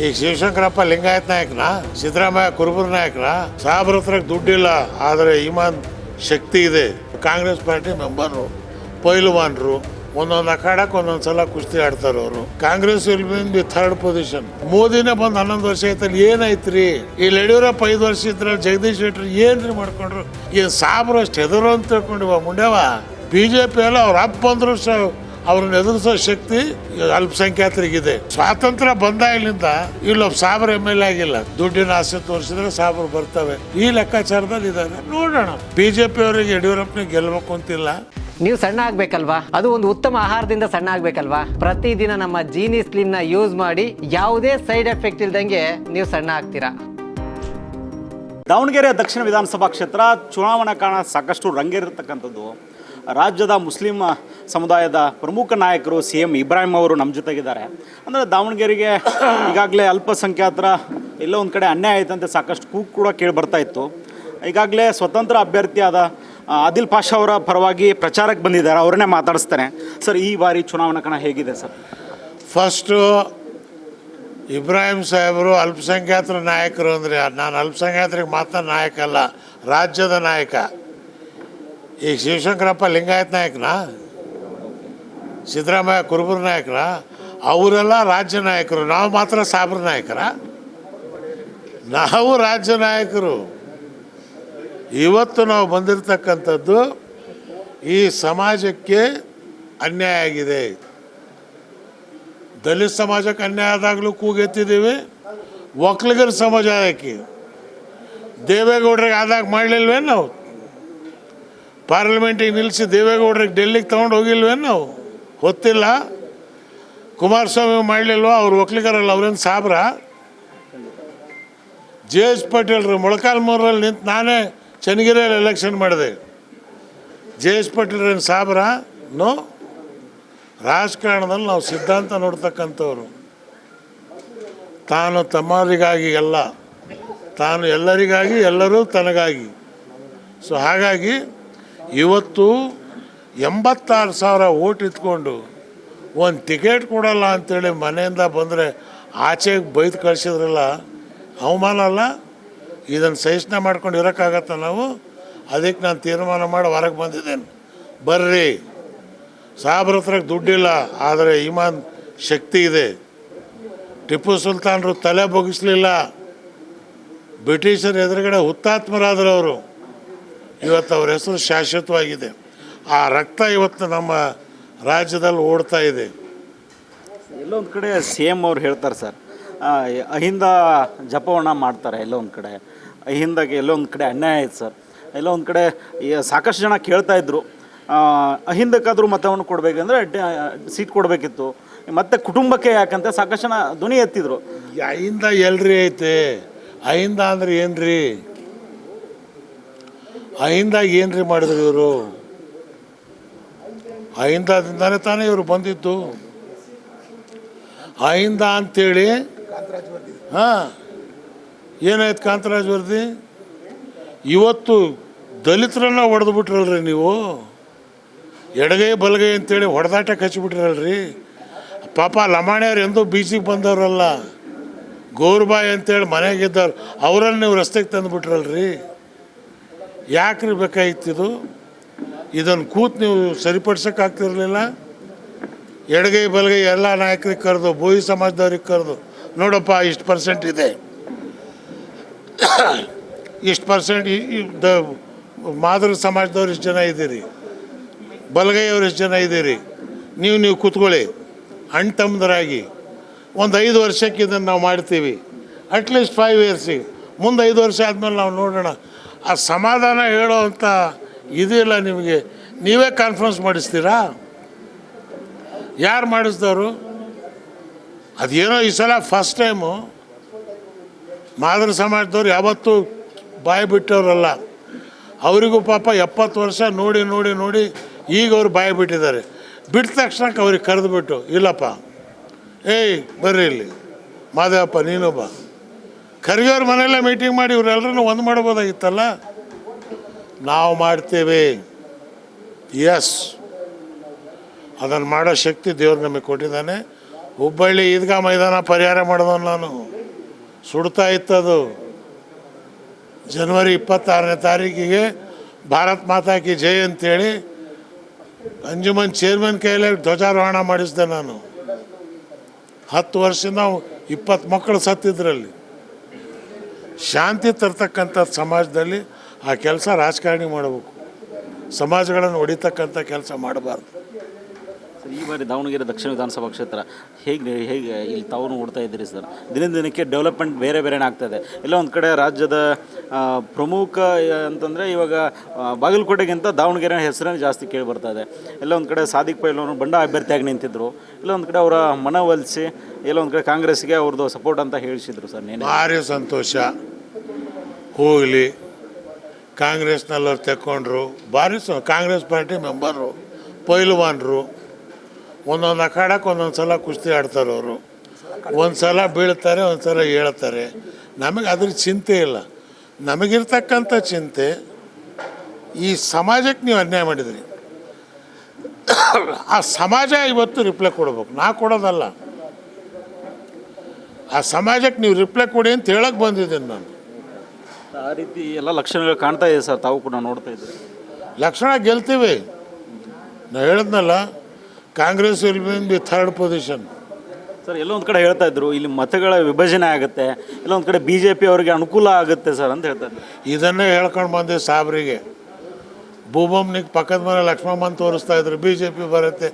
ಈಗ ಶಿವಶಂಕರಪ್ಪ ಲಿಂಗಾಯತ್ ನಾಯಕನ, ಸಿದ್ದರಾಮಯ್ಯ ಕುರುಬರ ನಾಯಕನ. ಸಾಬ್ರ ಹತ್ರ ದುಡ್ಡಿಲ್ಲ, ಆದರೆ ಇಮಾನ್ ಶಕ್ತಿ ಇದೆ. ಕಾಂಗ್ರೆಸ್ ಪಾರ್ಟಿ ಮೆಂಬರು, ಪೈಲ್ವಾನ್ರು, ಒಂದೊಂದು ಅಖಾಡಕ್ಕೆ ಒಂದೊಂದು ಸಲ ಕುಸ್ತಿ ಆಡ್ತಾರೆ ಅವರು. Congress will be third position. ಮೋದಿನೇ ಬಂದು 11 ವರ್ಷ ಆಯ್ತಲ್ಲಿ ಏನೈತ್ರಿ? ಇಲ್ಲಿ ಯಡಿಯೂರಪ್ಪ 5 ವರ್ಷ ಇದ್ರಲ್ಲಿ ಜಗದೀಶ್ ಶೆಟ್ಟರ್ ಏನ್ರಿ ಮಾಡ್ಕೊಂಡ್ರು? ಏನು ಸಾಬ್ರು ಅಷ್ಟು ಹೆದರು ಅಂತ ತಿಳ್ಕೊಂಡಿವ ಮುಂಡ್ಯವ. BJP ಎಲ್ಲ ಅವ್ರ ಅಪ್ಪ ಬಂದ್ರು ಅವ್ರನ್ನ ಎದುರಿಸೋ ಶಕ್ತಿ ಅಲ್ಪಸಂಖ್ಯಾತರಿಗಿದೆ. ಸ್ವಾತಂತ್ರ್ಯ ಬಂದಾಗಲಿಂದ ಇಲ್ಲೊಬ್ಬ ಸಾಬ್ರ MLA ಆಗಿಲ್ಲ. ದುಡ್ಡಿನ ಆಸೆ ತೋರಿಸಿದ್ರೆ ಸಾಬ್ರು ಬರ್ತವೆ. ಈ ಲೆಕ್ಕಾಚಾರದಲ್ಲಿ ಇದ್ದಾರೆ. ನೋಡೋಣ. BJP ಅವರಿಗೆ ಯಡಿಯೂರಪ್ಪನಿಗೆ ಗೆಲ್ಲಬೇಕು ಅಂತಿಲ್ಲ. ನೀವು ಸಣ್ಣ ಆಗ್ಬೇಕಲ್ವಾ? ಅದು ಒಂದು ಉತ್ತಮ ಆಹಾರದಿಂದ ಸಣ್ಣ ಆಗ್ಬೇಕಲ್ವಾ? ಪ್ರತಿದಿನ ನಮ್ಮ ಜೀನಿ ಸ್ಲಿಮ್ ನ ಯೂಸ್ ಮಾಡಿ ಯಾವುದೇ ಸೈಡ್ ಎಫೆಕ್ಟ್ ಇಲ್ದಂಗೆ ನೀವು ಸಣ್ಣ ಆಗ್ತೀರಾ. ದಾವಣಗೆರೆ ದಕ್ಷಿಣ ವಿಧಾನಸಭಾ ಕ್ಷೇತ್ರ ಚುನಾವಣಾ ಕಾರಣ ಸಾಕಷ್ಟು ರಂಗೇರಿರ್ತಕ್ಕಂಥದ್ದು. ರಾಜ್ಯದ ಮುಸ್ಲಿಂ ಸಮುದಾಯದ ಪ್ರಮುಖ ನಾಯಕರು CM ಇಬ್ರಾಹಿಂ ಅವರು ನಮ್ಮ ಜೊತೆಗಿದ್ದಾರೆ. ಅಂದರೆ ದಾವಣಗೆರೆಗೆ ಈಗಾಗಲೇ ಅಲ್ಪಸಂಖ್ಯಾತರ ಎಲ್ಲೋ ಒಂದು ಕಡೆ ಅನ್ಯಾಯ ಆಯ್ತಂತೆ ಸಾಕಷ್ಟು ಕೂಗು ಕೂಡ ಕೇಳಿ ಬರ್ತಾ ಇತ್ತು. ಈಗಾಗಲೇ ಸ್ವತಂತ್ರ ಅಭ್ಯರ್ಥಿಯಾದ ಆದಿಲ್ ಪಾಷಾ ಅವರ ಪರವಾಗಿ ಪ್ರಚಾರಕ್ಕೆ ಬಂದಿದ್ದಾರೆ. ಅವ್ರನ್ನೇ ಮಾತಾಡಿಸ್ತಾನೆ. ಸರ್, ಈ ಬಾರಿ ಚುನಾವಣಾ ಕಣ ಹೇಗಿದೆ ಸರ್? ಫಸ್ಟು ಇಬ್ರಾಹಿಂ ಸಾಹೇಬರು ಅಲ್ಪಸಂಖ್ಯಾತರ ನಾಯಕರು ಅಂದರೆ ನಾನು ಅಲ್ಪಸಂಖ್ಯಾತರಿಗೆ ಮಾತ್ರ ನಾಯಕ ಅಲ್ಲ, ರಾಜ್ಯದ ನಾಯಕ. ಈಗ ಶಿವಶಂಕರಪ್ಪ ಲಿಂಗಾಯತ್ ನಾಯಕನ, ಸಿದ್ದರಾಮಯ್ಯ ಕುರುಬರ ನಾಯಕನ, ಅವರೆಲ್ಲ ರಾಜ್ಯ ನಾಯಕರು. ನಾವು ಮಾತ್ರ ಸಾಬ್ರ ನಾಯಕರ? ನಾವು ರಾಜ್ಯ ನಾಯಕರು. ಇವತ್ತು ನಾವು ಬಂದಿರತಕ್ಕಂಥದ್ದು ಈ ಸಮಾಜಕ್ಕೆ ಅನ್ಯಾಯ ಆಗಿದೆ. ದಲಿತ ಸಮಾಜಕ್ಕೆ ಅನ್ಯಾಯ ಆದಾಗಲೂ ಕೂಗೆತ್ತಿದ್ದೀವಿ. ಒಕ್ಕಲಿಗರ ಸಮಾಜಕ್ಕೆ ದೇವೇಗೌಡರಿಗೆ ಆದಾಗ ಮಾಡಲಿಲ್ವೇನು ನಾವು? ಪಾರ್ಲಿಮೆಂಟಿಗೆ ನಿಲ್ಲಿಸಿ ದೇವೇಗೌಡರಿಗೆ ಡೆಲ್ಲಿಗೆ ತೊಗೊಂಡು ಹೋಗಿಲ್ವೇನು ನಾವು? ಹೊತ್ತಿಲ್ಲ. ಕುಮಾರಸ್ವಾಮಿ ಮಾಡಲಿಲ್ವ? ಅವ್ರು ಒಕ್ಕಲಿಗರಲ್ಲ, ಅವ್ರೇನು ಸಾಬ್ರ? JH ಪಾಟೀಲ್ರು ಮೊಳಕಾಲ್ಮೂರಲ್ಲಿ ನಿಂತು ನಾನೇ ಚನ್ನಗಿರಿಯಲ್ಲಿ ಎಲೆಕ್ಷನ್ ಮಾಡಿದೆ. JH ಪಾಟೀಲ್ರೇನು ಸಾಬ್ರ? ನೋ. ರಾಜಕಾರಣದಲ್ಲಿ ನಾವು ಸಿದ್ಧಾಂತ ನೋಡ್ತಕ್ಕಂಥವ್ರು. ತಾನು ತಮ್ಮರಿಗಾಗಿ ಎಲ್ಲ, ತಾನು ಎಲ್ಲರಿಗಾಗಿ, ಎಲ್ಲರೂ ತನಗಾಗಿ. ಸೊ ಹಾಗಾಗಿ ಇವತ್ತು 86,000 ಓಟ್ ಇಟ್ಕೊಂಡು ಒಂದು ಟಿಕೆಟ್ ಕೊಡಲ್ಲ ಅಂಥೇಳಿ ಮನೆಯಿಂದ ಬಂದರೆ ಆಚೆಗೆ ಬೈದು ಕಳಿಸಿದ್ರಲ್ಲ, ಅವಮಾನ ಅಲ್ಲ? ಇದನ್ನು ಸಹಿಷ್ಣು ಮಾಡ್ಕೊಂಡು ಇರೋಕ್ಕಾಗತ್ತ ನಾವು? ಅದಕ್ಕೆ ನಾನು ತೀರ್ಮಾನ ಮಾಡಿ ಹೊರಗೆ ಬಂದಿದ್ದೇನೆ. ಬರ್ರಿ, ಸಾಬ್ರ ಹತ್ರ ದುಡ್ಡಿಲ್ಲ, ಆದರೆ ಇಮಾನ್ ಶಕ್ತಿ ಇದೆ. ಟಿಪ್ಪು ಸುಲ್ತಾನರು ತಲೆ ಬಗ್ಗಿಸ್ಲಿಲ್ಲ. ಬ್ರಿಟಿಷರ ಎದುರುಗಡೆ ಹುತಾತ್ಮರಾದರು ಅವರು. ಇವತ್ತು ಅವ್ರ ಹೆಸರು ಶಾಶ್ವತವಾಗಿದೆ. ಆ ರಕ್ತ ಇವತ್ತು ನಮ್ಮ ರಾಜ್ಯದಲ್ಲಿ ಓಡ್ತಾ ಇದೆ. ಎಲ್ಲೊಂದು ಕಡೆ CM ಅವ್ರು ಹೇಳ್ತಾರೆ ಸರ್, ಅಹಿಂದ ಜಪವನ್ನ ಮಾಡ್ತಾರೆ. ಎಲ್ಲೋ ಒಂದು ಕಡೆ ಅಹಿಂದಕ್ಕೆ ಎಲ್ಲೋ ಒಂದು ಕಡೆ ಅನ್ಯಾಯ ಆಯ್ತು ಸರ್. ಎಲ್ಲೋ ಒಂದು ಕಡೆ ಸಾಕಷ್ಟು ಜನ ಕೇಳ್ತಾ ಇದ್ರು, ಅಹಿಂದಕ್ಕಾದರೂ ಮತವನ್ನು ಕೊಡಬೇಕಂದ್ರೆ ಸೀಟ್ ಕೊಡಬೇಕಿತ್ತು, ಮತ್ತು ಕುಟುಂಬಕ್ಕೆ ಯಾಕಂತ ಸಾಕಷ್ಟು ಜನ ಧ್ವನಿ ಎತ್ತಿದ್ರು. ಅಹಿಂದ ಎಲ್ರಿ ಐತೆ? ಅಹಿಂದ ಅಂದ್ರೆ ಏನ್ರಿ? ಅಹಿಂದಾಗ ಏನ್ರಿ ಮಾಡಿದ್ರು ಇವರು? ಅಹಿಂದದಿಂದಾನೇ ತಾನೇ ಇವರು ಬಂದಿದ್ದು. ಅಹಿಂದ ಅಂತೇಳಿ ಏನಾಯ್ತು? ಕಾಂತರಾಜ್ ವರದಿ. ಇವತ್ತು ದಲಿತರನ್ನ ಹೊಡೆದು ಬಿಟ್ರಲ್ರಿ ನೀವು. ಎಡಗೈ ಬಲಗೈ ಅಂತೇಳಿ ಹೊಡೆದಾಟಕ್ಕೆ ಹಚ್ಚಿಬಿಟ್ರಲ್ರಿ. ಪಾಪ ಲಮಾಣಿಯವ್ರು ಎಂದೂ ಬೀಚಿಗೆ ಬಂದವರಲ್ಲ, ಗೌರ್ಬಾಯಿ ಅಂತೇಳಿ ಮನೆಗಿದ್ದವ್ರು, ಅವರನ್ನು ನೀವು ರಸ್ತೆಗೆ ತಂದುಬಿಟ್ರಲ್ರಿ. ಯಾಕ್ರಿ ಬೇಕಾಗಿತ್ತಿದು? ಇದನ್ನು ಕೂತು ನೀವು ಸರಿಪಡಿಸೋಕ್ಕಾಗ್ತಿರ್ಲಿಲ್ಲ? ಎಡಗೈ ಬಲಗೈ ಎಲ್ಲ ನಾಯಕರಿಗೆ ಕರೆದು, ಬೋಯಿ ಸಮಾಜದವ್ರಿಗೆ ಕರೆದು, ನೋಡಪ್ಪ ಇಷ್ಟು % ಇದೆ, ಇಷ್ಟು % ಮಾದರಿ ಸಮಾಜದವ್ರು ಇಷ್ಟು ಜನ ಇದ್ದೀರಿ, ಬಲಗೈಯವ್ರು ಎಷ್ಟು ಜನ ಇದ್ದೀರಿ, ನೀವು ಕೂತ್ಕೊಳ್ಳಿ ಅಣ್ಣ ತಮ್ಮದರಾಗಿ. ಒಂದು 5 ವರ್ಷಕ್ಕೆ ಇದನ್ನು ನಾವು ಮಾಡ್ತೀವಿ. ಅಟ್ಲೀಸ್ಟ್ 5 ಇಯರ್ಸಿಗೆ. ಮುಂದೆ 5 ವರ್ಷ ಆದಮೇಲೆ ನಾವು ನೋಡೋಣ. ಆ ಸಮಾಧಾನ ಹೇಳೋ ಅಂಥ ಇದಿಲ್ಲ ನಿಮಗೆ. ನೀವೇ ಕಾನ್ಫರೆನ್ಸ್ ಮಾಡಿಸ್ತೀರಾ? ಯಾರು ಮಾಡಿಸ್ದವರು? ಅದೇನೋ ಈ ಸಲ ಫಸ್ಟ್ ಟೈಮು ಮಾದರಿ ಸಮಾಜದವ್ರು ಯಾವತ್ತೂ ಬಾಯಿ ಬಿಟ್ಟವರಲ್ಲ. ಅವರಿಗೂ ಪಾಪ 70 ವರ್ಷ ನೋಡಿ ನೋಡಿ ನೋಡಿ ಈಗ ಅವ್ರು ಬಾಯಿ ಬಿಟ್ಟಿದ್ದಾರೆ. ಬಿಟ್ಟ ತಕ್ಷಣಕ್ಕೆ ಅವ್ರಿಗೆ ಕರೆದುಬಿಟ್ಟು, ಇಲ್ಲಪ್ಪ ಏಯ್ ಬರ್ರಿ ಇಲ್ಲಿ ಮಾದೇವಪ್ಪ ನೀನೊಬ್ಬ, ಖರ್ಗೆಯವ್ರ ಮನೆಯಲ್ಲೇ ಮೀಟಿಂಗ್ ಮಾಡಿ ಇವರೆಲ್ಲರೂ ಒಂದು ಮಾಡ್ಬೋದಾಗಿತ್ತಲ್ಲ. ನಾವು ಮಾಡ್ತೇವೆ. ಎಸ್, ಅದನ್ನು ಮಾಡೋ ಶಕ್ತಿ ದೇವ್ರು ನಮಗೆ ಕೊಟ್ಟಿದ್ದಾನೆ. ಹುಬ್ಬಳ್ಳಿ ಈದ್ಗಾ ಮೈದಾನ ಪರಿಹಾರ ಮಾಡಿದವನು ನಾನು. ಸುಡ್ತಾ ಇತ್ತದು. ಜನವರಿ 26ನೇ ತಾರೀಕಿಗೆ ಭಾರತ್ ಮಾತಾ ಕಿ ಜೈ ಅಂತೇಳಿ ಅಂಜುಮನ್ ಚೇರ್ಮನ್ ಕೈಯಲ್ಲಿ ಧ್ವಜಾರೋಹಣ ಮಾಡಿಸಿದೆ ನಾನು. 10 ವರ್ಷದಿಂದ 20 ಮಕ್ಕಳು ಸತ್ತಿದ್ರಲ್ಲಿ. ಶಾಂತಿ ತರ್ತಕ್ಕಂಥ ಸಮಾಜದಲ್ಲಿ ಆ ಕೆಲಸ ರಾಜಕಾರಣಿ ಮಾಡಬೇಕು. ಸಮಾಜಗಳನ್ನು ಹೊಡಿತಕ್ಕಂಥ ಕೆಲಸ ಮಾಡಬಾರ್ದು. ಸರ್, ಈ ಬಾರಿ ದಾವಣಗೆರೆ ದಕ್ಷಿಣ ವಿಧಾನಸಭಾ ಕ್ಷೇತ್ರ ಹೇಗೆ ಇಲ್ಲಿ ತಾವು ನೋಡ್ತಾ ಇದ್ದೀರಿ ಸರ್? ದಿನಕ್ಕೆ ಡೆವಲಪ್ಮೆಂಟ್ ಬೇರೆ ಬೇರೆನೇ ಆಗ್ತಾಯಿದೆ. ಎಲ್ಲ ಒಂದು ಕಡೆ ರಾಜ್ಯದ ಪ್ರಮುಖ ಅಂತಂದರೆ ಇವಾಗ ಬಾಗಲಕೋಟೆಗಿಂತ ದಾವಣಗೆರೆ ಹೆಸರೇ ಜಾಸ್ತಿ ಕೇಳಿ ಬರ್ತಾ ಇದೆ. ಎಲ್ಲ ಒಂದು ಕಡೆ ಸಾದಿಕ್ ಪೈಲವರು ಬಂಡ ಅಭ್ಯರ್ಥಿಯಾಗಿ ನಿಂತಿದ್ದರು. ಎಲ್ಲ ಒಂದು ಕಡೆ ಅವರ ಮನವೊಲಿಸಿ ಎಲ್ಲ ಒಂದು ಕಡೆ ಕಾಂಗ್ರೆಸ್ಗೆ ಅವ್ರದ್ದು ಸಪೋರ್ಟ್ ಅಂತ ಹೇಳಿಸಿದ್ರು ಸರ್. ಭಾರಿ ಸಂತೋಷ. ಹೋಗಲಿ, ಕಾಂಗ್ರೆಸ್ನಲ್ಲವ್ರು ತೆಕ್ಕೊಂಡ್ರು. ಭಾರಿ ಕಾಂಗ್ರೆಸ್ ಪಾರ್ಟಿ ಮೆಂಬರು, ಪೈಲ್ವಾನ್ರು. ಒಂದೊಂದು ಅಖಾಡಕ್ಕೆ ಒಂದೊಂದು ಸಲ ಕುಸ್ತಿ ಆಡ್ತಾರೆ ಅವರು. ಒಂದು ಸಲ ಬೀಳ್ತಾರೆ, ಒಂದು ಸಲ ಹೇಳ್ತಾರೆ. ನಮಗೆ ಅದ್ರ ಚಿಂತೆ ಇಲ್ಲ. ನಮಗಿರ್ತಕ್ಕಂಥ ಚಿಂತೆ ಈ ಸಮಾಜಕ್ಕೆ ನೀವು ಅನ್ಯಾಯ ಮಾಡಿದ್ರಿ. ಆ ಸಮಾಜ ಇವತ್ತು ರಿಪ್ಲೈ ಕೊಡ್ಬೇಕು, ನಾ ಕೊಡೋದಲ್ಲ. ಆ ಸಮಾಜಕ್ಕೆ ನೀವು ರಿಪ್ಲೈ ಕೊಡಿ ಅಂತ ಹೇಳಕ್ಕೆ ಬಂದಿದ್ದೀನಿ ನಾನು. ಆ ರೀತಿ ಎಲ್ಲ ಲಕ್ಷಣಗಳು ಕಾಣ್ತಾ ಇದೆ ಸರ್, ತಾವು ಕೂಡ ನೋಡ್ತಾ ಇದ್ದೀರಿ. ಲಕ್ಷಣ ಗೆಲ್ತೀವಿ. ನಾ ಹೇಳಿದ್ನಲ್ಲ, Congress will be 3rd position. Sir, ಎಲ್ಲೊಂದು ಕಡೆ ಹೇಳ್ತಾ ಇದ್ರು ಇಲ್ಲಿ ಮತಗಳ ವಿಭಜನೆ ಆಗುತ್ತೆ, ಎಲ್ಲೊಂದು ಕಡೆ BJP ಅವರಿಗೆ ಅನುಕೂಲ ಆಗುತ್ತೆ ಸರ್ ಅಂತ ಹೇಳ್ತಾ ಇದ್ರು. ಇದನ್ನೇ ಹೇಳ್ಕೊಂಡು ಬಂದೆ ಸಾಬ್ರಿಗೆ. ಭೂಬಮ್ನಿಗೆ ಪಕ್ಕದ ಮನೆ ಲಕ್ಷ್ಮಮ್ಮನ ತೋರಿಸ್ತಾ ಇದ್ರು, BJP ಬರುತ್ತೆ.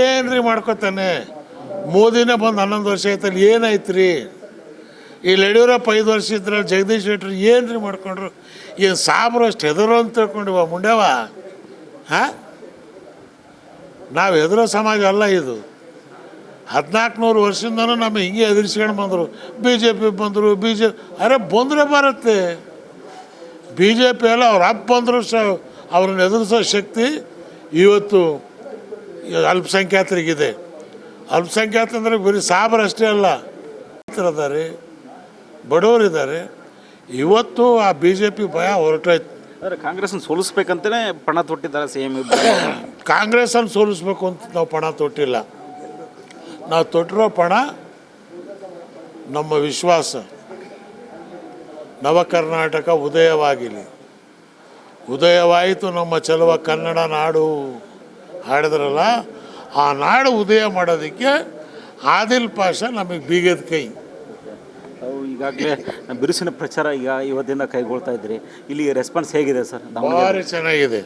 ಏನ್ರಿ ಮಾಡ್ಕೊತಾನೆ? ಮೋದಿನೇ ಬಂದು 11 ವರ್ಷ ಆಯ್ತಲ್ಲಿ, ಏನಾಯ್ತು ರೀ? ಇಲ್ಲಿ ಯಡಿಯೂರಪ್ಪ 5 ವರ್ಷ ಇದ್ರಲ್ಲಿ, ಜಗದೀಶ್ ಶೆಟ್ಟರು ಏನ್ರಿ ಮಾಡ್ಕೊಂಡ್ರು? ಏನು ಸಾಬ್ರು ಅಷ್ಟು ಹೆದರು ಅಂತ ತಿಳ್ಕೊಂಡಿವ ಮುಂಡ್ಯವ? ಹಾಂ, ನಾವು ಹೆದರೋ ಸಮಾಜ ಅಲ್ಲ ಇದು. 1400 ವರ್ಷದಿಂದನೂ ನಮ್ಮ ಹಿಂಗೆ ಎದುರಿಸ್ಕೊಂಡು ಬಂದರು. BJP ಬಂದರು, ಅರೆ ಬಂದರೆ ಬರುತ್ತೆ. BJP ಎಲ್ಲ ಅವ್ರು ಹಬ್ಬ ಬಂದರೂ ಅವ್ರನ್ನ ಎದುರಿಸೋ ಶಕ್ತಿ ಇವತ್ತು ಅಲ್ಪಸಂಖ್ಯಾತರಿಗಿದೆ. ಅಲ್ಪಸಂಖ್ಯಾತಂದ್ರೆ ಬರೀ ಸಾಬ್ರಷ್ಟೇ ಅಲ್ಲ, ಇದ್ದಾರೆ, ಬಡವರಿದ್ದಾರೆ. ಇವತ್ತು ಆ BJP ಭಯ ಹೊರಟೋಯ್ತು. ಆದರೆ ಕಾಂಗ್ರೆಸ್ನ ಸೋಲಿಸ್ಬೇಕಂತಲೇ ಪಣ ತೊಟ್ಟಿದ್ದಾರೆ CM. ಕಾಂಗ್ರೆಸ್ಸನ್ನು ಸೋಲಿಸ್ಬೇಕು ಅಂತ ನಾವು ಪಣ ತೊಟ್ಟಿಲ್ಲ. ನಾವು ತೊಟ್ಟಿರೋ ಪಣ ನಮ್ಮ ವಿಶ್ವಾಸ, ನವ ಕರ್ನಾಟಕ ಉದಯವಾಗಿಲಿ. ಉದಯವಾಯಿತು ನಮ್ಮ ಚೆಲುವ ಕನ್ನಡ ನಾಡು ಹಾಡಿದ್ರಲ್ಲ, ಆ ನಾಡು ಉದಯ ಮಾಡೋದಕ್ಕೆ ಆದಿಲ್ ಪಾಷಾ ನಮಗೆ ಬೀಗದ ಕೈ. ತಾವು ಈಗಾಗಲೇ ಬಿರುಸಿನ ಪ್ರಚಾರ ಇವತ್ತಿಂದ ಕೈಗೊಳ್ತಾ ಇದ್ದೀರಿ. ಇಲ್ಲಿ ರೆಸ್ಪಾನ್ಸ್ ಹೇಗಿದೆ ಸರ್? ಭಾರಿ ಚೆನ್ನಾಗಿದೆ,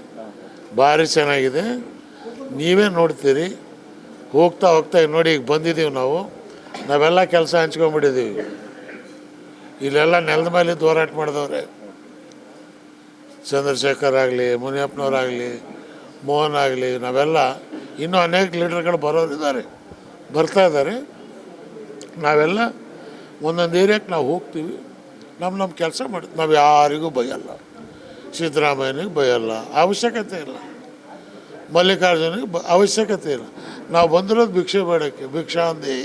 ಭಾರಿ ಚೆನ್ನಾಗಿದೆ. ನೀವೇ ನೋಡ್ತೀರಿ. ಹೋಗ್ತಾ ಹೋಗ್ತಾ ನೋಡಿ, ಈಗ ಬಂದಿದ್ದೀವಿ ನಾವೆಲ್ಲ ಕೆಲಸ ಹಂಚ್ಕೊಂಡ್ಬಿಟ್ಟಿದ್ದೀವಿ. ಇಲ್ಲೆಲ್ಲ ನೆಲದ ಮೇಲೆ ಹೋರಾಟ ಮಾಡಿದವ್ರೆ. ಚಂದ್ರಶೇಖರ್ ಆಗಲಿ, ಮುನಿಯಪ್ಪನವರಾಗಲಿ, ಮೋಹನ್ ಆಗಲಿ, ನಾವೆಲ್ಲ ಇನ್ನೂ ಅನೇಕ ಲೀಡರ್ಗಳು ಬರೋರಿದ್ದಾರೆ, ಬರ್ತಾ ಇದ್ದಾರೆ. ನಾವೆಲ್ಲ ಒಂದೊಂದು ಏರಿಯಾಕ್ಕೆ ನಾವು ಹೋಗ್ತೀವಿ, ನಮ್ಮ ಕೆಲಸ ಮಾಡ್ತೀವಿ. ನಾವು ಯಾರಿಗೂ ಬೈಯಲ್ಲ, ಸಿದ್ದರಾಮಯ್ಯನಿಗೆ ಬೈಯಲ್ಲ, ಅವಶ್ಯಕತೆ ಇಲ್ಲ. ಮಲ್ಲಿಕಾರ್ಜುನಿಗೆ ಅವಶ್ಯಕತೆ ಇಲ್ಲ. ನಾವು ಬಂದಿರೋದು ಭಿಕ್ಷೆ ಬೇಡಕ್ಕೆ. ಭಿಕ್ಷಾ ಅಂದಿ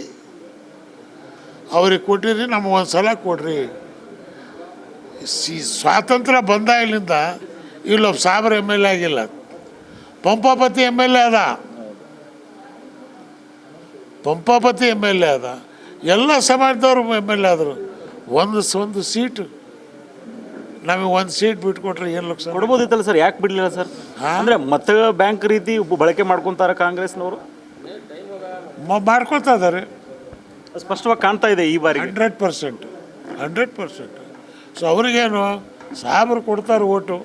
ಅವ್ರಿಗೆ ಕೊಟ್ಟಿರಿ, ನಮಗೆ ಒಂದು ಸಲ ಕೊಡ್ರಿ. ಸ್ವಾತಂತ್ರ್ಯ ಬಂದಾಗಲಿಂದ ಇಲ್ಲೊಬ್ಬ ಸಾಬ್ರ MLA ಆಗಿಲ್ಲ. ಪಂಪಾಪತಿ MLA ಅದ, ಪಂಪಾಪತಿ MLA ಅದ. ಎಲ್ಲ ಸಮಾಜದವ್ರು MLA ಆದರು. ಒಂದು ಸೀಟು ನಮಗೆ ಒಂದು ಸೀಟ್ ಬಿಟ್ಕೊಟ್ರೆ ಏನು ಲಕ್ಷ ಕೊಡ್ಬೋದಿತ್ತಲ್ಲ ಸರ್? ಯಾಕೆ ಬಿಡಲಿಲ್ಲ ಸರ್? ಅಂದರೆ ಮತ ಬ್ಯಾಂಕ್ ರೀತಿ ಬಳಕೆ ಮಾಡ್ಕೊತಾರೆ ಕಾಂಗ್ರೆಸ್ನವರು. ಮಾಡ್ಕೊಳ್ತಾ ಇದ್ದಾರೆ, ಸ್ಪಷ್ಟವಾಗಿ ಕಾಣ್ತಾ ಇದೆ ಈ ಬಾರಿ. 100%. ಸೊ ಅವ್ರಿಗೇನು, ಸಾಬ್ರು ಕೊಡ್ತಾರೆ, ಓಟು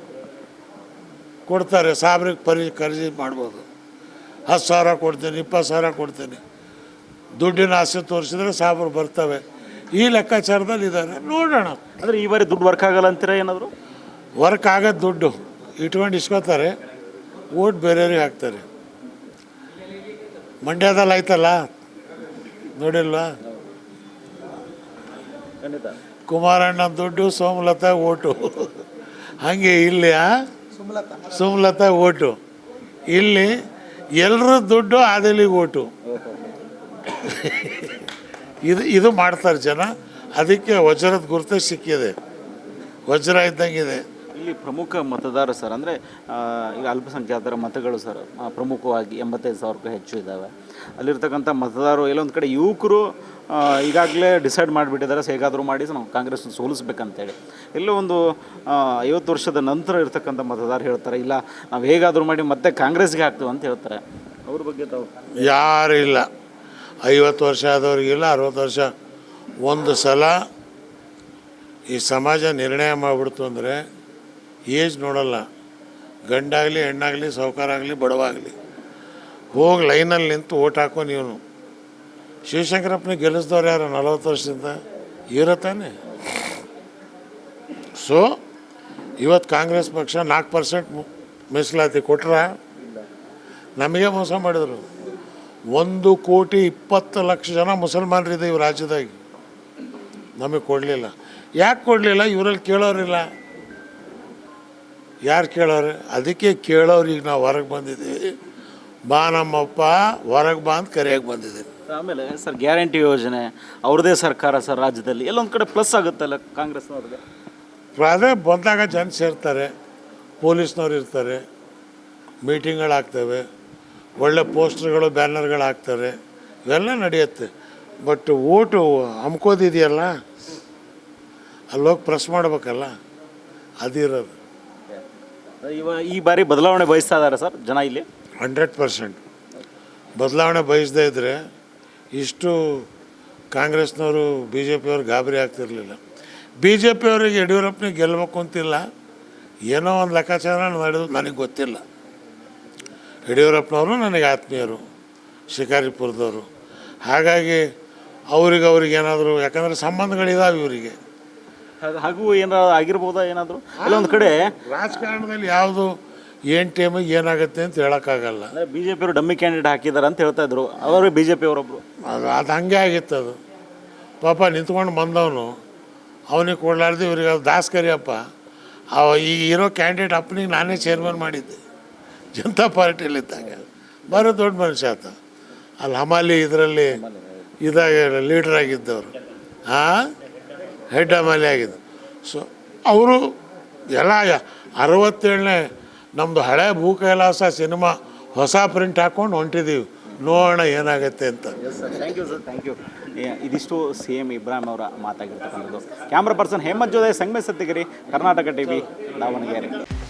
ಕೊಡ್ತಾರೆ. ಸಾಬ್ರಿಗೆ ಖರೀದಿ ಮಾಡ್ಬೋದು. 10,000 ಕೊಡ್ತೀನಿ, 20,000 ಕೊಡ್ತೀನಿ. ದುಡ್ಡಿನ ಆಸೆ ತೋರಿಸಿದ್ರೆ ಸಾಬ್ರು ಬರ್ತವೆ. ಈ ಲೆಕ್ಕಾಚಾರದಲ್ಲಿ ಇದ್ದಾರೆ. ನೋಡೋಣ. ಅಂದರೆ ಈ ಬಾರಿ ದುಡ್ಡು ವರ್ಕ್ ಆಗಲ್ಲ ಅಂತೀರಾ? ಏನಾದರೂ ವರ್ಕ್ ಆಗೋದು ದುಡ್ಡು ಇಟ್ಕೊಂಡು ಇಸ್ಕೋತಾರೆ, ಓಟ್ ಬೇರೆಯವ್ರಿಗೆ ಹಾಕ್ತಾರೆ. ಮಂಡ್ಯದಲ್ಲಿ ಆಯ್ತಲ್ಲ, ನೋಡಿಲ್ವಾ? ಕುಮಾರಣ್ಣ ದುಡ್ಡು, ಸೋಮಲತಾ ಓಟು. ಹಾಗೆ ಇಲ್ಲಿ ಸುಮಲತಾ ಓಟು, ಇಲ್ಲಿ ಎಲ್ಲರ ದುಡ್ಡು ಆದಲಿಗೆ ಓಟು. ಇದು ಮಾಡ್ತಾರೆ ಜನ. ಅದಕ್ಕೆ ವಜ್ರದ ಗುರುತ ಸಿಕ್ಕಿದೆ, ವಜ್ರ ಇದ್ದಂಗಿದೆ. ಇಲ್ಲಿ ಇಲ್ಲಿ ಪ್ರಮುಖ ಮತದಾರ ಸರ್ ಅಂದರೆ ಈಗ ಅಲ್ಪಸಂಖ್ಯಾತರ ಮತಗಳು ಸರ್ ಪ್ರಮುಖವಾಗಿ 85,000ಕ್ಕೂ ಹೆಚ್ಚು ಇದ್ದಾವೆ. ಅಲ್ಲಿರ್ತಕ್ಕಂಥ ಮತದಾರರು ಎಲ್ಲೊಂದು ಕಡೆ ಯುವಕರು ಈಗಾಗಲೇ ಡಿಸೈಡ್ ಮಾಡಿಬಿಟ್ಟಿದ್ದಾರೆ ಹೇಗಾದರೂ ಮಾಡಿ ನಾವು ಕಾಂಗ್ರೆಸ್ನ ಸೋಲಿಸ್ಬೇಕಂತೇಳಿ. ಎಲ್ಲೋ ಒಂದು 50 ವರ್ಷದ ನಂತರ ಇರ್ತಕ್ಕಂಥ ಮತದಾರ ಹೇಳ್ತಾರೆ ಇಲ್ಲ ನಾವು ಹೇಗಾದರೂ ಮಾಡಿ ಮತ್ತೆ ಕಾಂಗ್ರೆಸ್ಗೆ ಹಾಕ್ತೀವಿ ಅಂತ ಹೇಳ್ತಾರೆ. ಅವ್ರ ಬಗ್ಗೆ ತಾವು ಯಾರು ಇಲ್ಲ, 50 ವರ್ಷ ಆದವ್ರಿಗಿಲ್ಲ, 60 ವರ್ಷ. ಒಂದು ಸಲ ಈ ಸಮಾಜ ನಿರ್ಣಯ ಮಾಡಿಬಿಡ್ತು ಅಂದರೆ ಏಜ್ ನೋಡಲ್ಲ, ಗಂಡಾಗಲಿ ಹೆಣ್ಣಾಗಲಿ ಸಾಹುಕಾರ ಆಗಲಿ ಬಡವಾಗಲಿ ಹೋಗಿ ಲೈನಲ್ಲಿ ನಿಂತು ಓಟ್ ಹಾಕೋ. ನೀವು ಶಿವಶಂಕರಪ್ಪನ ಗೆಲ್ಲಿಸಿದವ್ರು ಯಾರು 40 ವರ್ಷದಿಂದ ಇರತ್ತಾನೆ. ಸೊ ಇವತ್ತು ಕಾಂಗ್ರೆಸ್ ಪಕ್ಷ 4% ಮೀಸಲಾತಿ ಕೊಟ್ರೆ ನಮಗೆ ಮೋಸ ಮಾಡಿದರು. 1,20,00,000 ಜನ ಮುಸಲ್ಮಾನರಿದೆ ಇವು ರಾಜ್ಯದಾಗಿ, ನಮಗೆ ಕೊಡಲಿಲ್ಲ. ಯಾಕೆ ಕೊಡಲಿಲ್ಲ? ಇವರಲ್ಲಿ ಕೇಳೋರಿಲ್ಲ. ಯಾರು ಕೇಳೋರು? ಅದಕ್ಕೆ ಕೇಳೋರಿಗೆ ನಾವು ಹೊರಗೆ ಬಂದಿದ್ದೀವಿ. ಬಾ ನಮ್ಮಪ್ಪ ಹೊರಗೆ ಬಾ ಅಂತ ಕರೆಯಾಗಿ ಬಂದಿದ್ದೀವಿ. ಆಮೇಲೆ ಸರ್ ಗ್ಯಾರಂಟಿ ಯೋಜನೆ ಅವ್ರದ್ದೇ ಸರ್ಕಾರ ಸರ್ ರಾಜ್ಯದಲ್ಲಿ ಎಲ್ಲೊಂದು ಕಡೆ ಪ್ಲಸ್ ಆಗುತ್ತಲ್ಲ ಕಾಂಗ್ರೆಸ್ನವ್ರಿಗೆ. ಅದೇ ಬಂದಾಗ ಜನ ಸೇರ್ತಾರೆ, ಪೊಲೀಸ್ನವ್ರು ಇರ್ತಾರೆ, ಮೀಟಿಂಗ್ಗಳಾಗ್ತವೆ, ಒಳ್ಳೆ ಪೋಸ್ಟರ್ಗಳು ಬ್ಯಾನರ್ಗಳು ಹಾಕ್ತಾರೆ, ಇವೆಲ್ಲ ನಡೆಯುತ್ತೆ. ಬಟ್ ಓಟು ಹಮ್ಕೋದಿದೆಯಲ್ಲ, ಅಲ್ಲೋಗಿ ಪ್ರೆಸ್ ಮಾಡ್ಬೇಕಲ್ಲ, ಅದಿರೋದು. ಈ ಬಾರಿ ಬದಲಾವಣೆ ಬಯಸ್ತಾ ಇದ್ದಾರೆ ಸರ್ ಜನ ಇಲ್ಲಿ. 100% ಬದಲಾವಣೆ ಬಯಸದೇ ಇದ್ದರೆ ಇಷ್ಟು ಕಾಂಗ್ರೆಸ್ನವರು ಬಿ ಜೆ ಪಿಯವ್ರು ಗಾಬರಿ ಆಗ್ತಿರಲಿಲ್ಲ. ಬಿ ಜೆ ಪಿಯವರಿಗೆ ಯಡಿಯೂರಪ್ಪನಿಗೆ ಗೆಲ್ಲಬೇಕು ಅಂತಿಲ್ಲ, ಏನೋ ಒಂದು ಲೆಕ್ಕಾಚಾರ ನಡೆದು ನನಗೆ ಗೊತ್ತಿಲ್ಲ. ಯಡಿಯೂರಪ್ಪನವರು ನನಗೆ ಆತ್ಮೀಯರು, ಶಿಕಾರಿಪುರದವರು. ಹಾಗಾಗಿ ಅವ್ರಿಗೆ ಏನಾದರೂ, ಯಾಕಂದರೆ ಸಂಬಂಧಗಳಿದಾವೆ ಇವರಿಗೆ. ಹಾಗೂ ಏನಾದ್ರು ಆಗಿರ್ಬೋದಾ ಏನಾದರೂ ಎಲ್ಲೊಂದು ಕಡೆ ರಾಜಕಾರಣದಲ್ಲಿ ಯಾವುದು ಏನು ಟೈಮಿಗೆ ಏನಾಗುತ್ತೆ ಅಂತ ಹೇಳೋಕ್ಕಾಗಲ್ಲ. ಬಿ ಜೆ ಪಿಯವರು ಡಮ್ಮಿ ಕ್ಯಾಂಡಿಡೇಟ್ ಹಾಕಿದ್ದಾರೆ ಅಂತ ಹೇಳ್ತಾ ಇದ್ರು, ಅವರು ಬಿ ಜೆ ಪಿಯವರೊಬ್ಬರು. ಅದು ಹಂಗೆ ಆಗಿತ್ತು. ಅದು ಪಾಪ ನಿಂತ್ಕೊಂಡು ಬಂದವನು, ಅವನಿಗೆ ಕೊಡಲಾರ್ದು ಇವ್ರಿಗೆ ಅದು ದಾಸ್ಕರಿಯಪ್ಪ. ಈ ಇರೋ ಕ್ಯಾಂಡಿಡೇಟ್ ಅಪ್ಪನಿಗೆ ನಾನೇ ಚೇರ್ಮನ್ ಮಾಡಿದ್ದೆ ಜನತಾ ಪಾರ್ಟಿಯಲ್ಲಿದ್ದಾಗ. ಬರೋ ದೊಡ್ಡ ಮನುಷ್ಯ ಆತ. ಅಲ್ಲಿ ಹಮಾಲಿ ಇದರಲ್ಲಿ ಲೀಡರ್ ಆಗಿದ್ದವರು, ಹೆಡ್ ಹಮಾಲಿ ಆಗಿದ್ದು. ಸೊ ಅವರು ಎಲ್ಲ 67ನೇ ನಮ್ಮದು ಹಳೆ ಭೂ ಕೈಲಾಸ ಸಿನಿಮಾ ಹೊಸ ಪ್ರಿಂಟ್ ಹಾಕ್ಕೊಂಡು ಹೊಂಟಿದ್ದೀವಿ, ನೋಡೋಣ ಏನಾಗುತ್ತೆ ಅಂತ. Thank you sir, thank you. ಇದಿಷ್ಟು CM ಇಬ್ರಾಹಿಂ ಅವರ ಮಾತಾಗಿರ್ತಕ್ಕಂಥದ್ದು. ಕ್ಯಾಮ್ರಾ ಪರ್ಸನ್ ಹೇಮಂತ್ ಜೊತೆ ಸಂಗಮೇಶ್ ಸತ್ತಿಗಿರಿ, ಕರ್ನಾಟಕ ಟಿವಿ, ದಾವಣಗೆರೆ.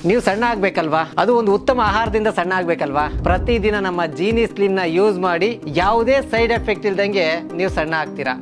ನೀವು ಸಣ್ಣ ಆಗ್ಬೇಕಲ್ವಾ? ಅದು ಒಂದು ಉತ್ತಮ ಆಹಾರದಿಂದ ಸಣ್ಣ ಆಗ್ಬೇಕಲ್ವಾ? ಪ್ರತಿದಿನ ನಮ್ಮ ಜೀನಿ ಸ್ಲಿಮ್ನ ಯೂಸ್ ಮಾಡಿ ಯಾವುದೇ ಸೈಡ್ ಎಫೆಕ್ಟ್ ಇಲ್ದಂಗೆ ನೀವು ಸಣ್ಣ ಆಗ್ತೀರಾ.